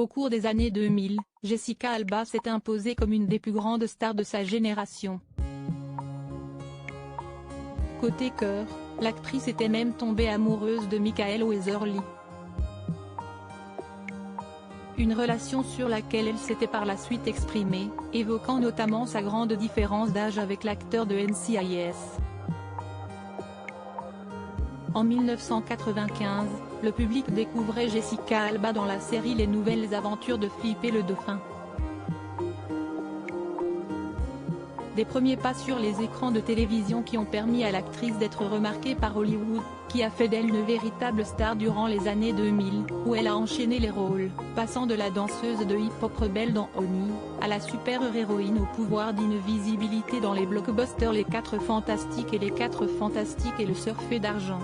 Au cours des années 2000, Jessica Alba s'est imposée comme une des plus grandes stars de sa génération. Côté cœur, l'actrice était même tombée amoureuse de Michael Weatherly. Une relation sur laquelle elle s'était par la suite exprimée, évoquant notamment sa grande différence d'âge avec l'acteur de NCIS. En 1995, le public découvrait Jessica Alba dans la série Les Nouvelles Aventures de Flip et le Dauphin. Des premiers pas sur les écrans de télévision qui ont permis à l'actrice d'être remarquée par Hollywood, qui a fait d'elle une véritable star durant les années 2000, où elle a enchaîné les rôles, passant de la danseuse de hip-hop rebelle dans Honey, à la super-héroïne au pouvoir d'invisibilité dans les blockbusters Les 4 Fantastiques et Les 4 Fantastiques et Le Surfer d'argent.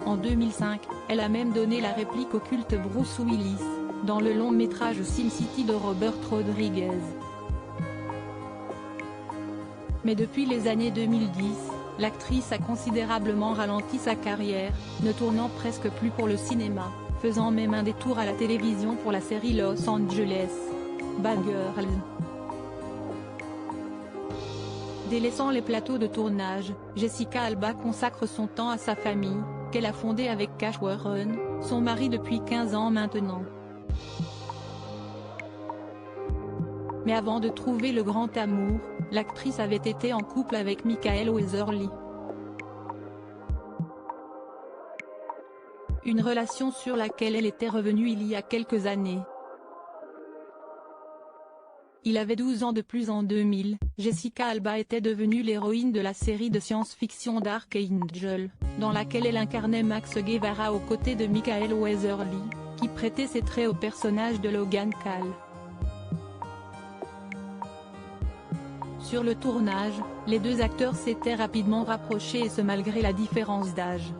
En 2005, elle a même donné la réplique au culte Bruce Willis, dans le long-métrage Sin City de Robert Rodriguez. Mais depuis les années 2010, l'actrice a considérablement ralenti sa carrière, ne tournant presque plus pour le cinéma, faisant même un détour à la télévision pour la série Los Angeles Bad Girls. Délaissant les plateaux de tournage, Jessica Alba consacre son temps à sa famille, qu'elle a fondée avec Cash Warren, son mari depuis 15 ans maintenant. Mais avant de trouver le grand amour, l'actrice avait été en couple avec Michael Weatherly. Une relation sur laquelle elle était revenue il y a quelques années. Il avait 12 ans de plus en 2000, Jessica Alba était devenue l'héroïne de la série de science-fiction Dark Angel, dans laquelle elle incarnait Max Guevara aux côtés de Michael Weatherly, qui prêtait ses traits au personnage de Logan Kahl. Sur le tournage, les deux acteurs s'étaient rapidement rapprochés et ce malgré la différence d'âge.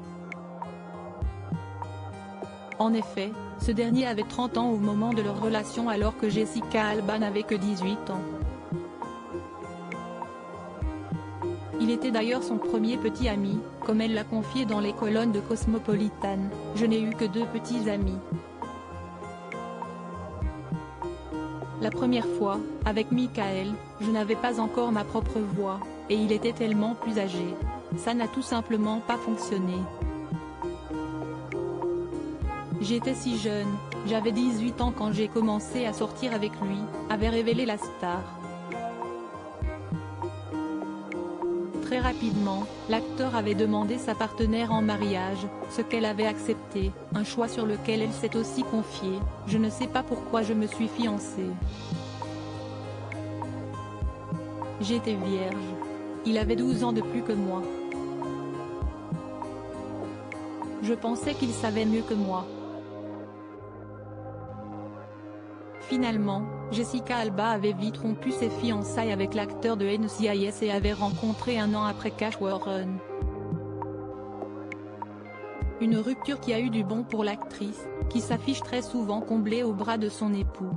En effet, ce dernier avait 30 ans au moment de leur relation alors que Jessica Alba n'avait que 18 ans. Il était d'ailleurs son premier petit ami, comme elle l'a confié dans les colonnes de Cosmopolitan, « Je n'ai eu que 2 petits amis. La première fois, avec Michael, je n'avais pas encore ma propre voix, et il était tellement plus âgé. Ça n'a tout simplement pas fonctionné. J'étais si jeune, j'avais 18 ans quand j'ai commencé à sortir avec lui », avait révélé la star. Très rapidement, l'acteur avait demandé sa partenaire en mariage, ce qu'elle avait accepté, un choix sur lequel elle s'est aussi confiée, « Je ne sais pas pourquoi je me suis fiancée. J'étais vierge. Il avait 12 ans de plus que moi. Je pensais qu'il savait mieux que moi. » Finalement, Jessica Alba avait vite rompu ses fiançailles avec l'acteur de NCIS et avait rencontré un an après Cash Warren. Une rupture qui a eu du bon pour l'actrice, qui s'affiche très souvent comblée au bras de son époux.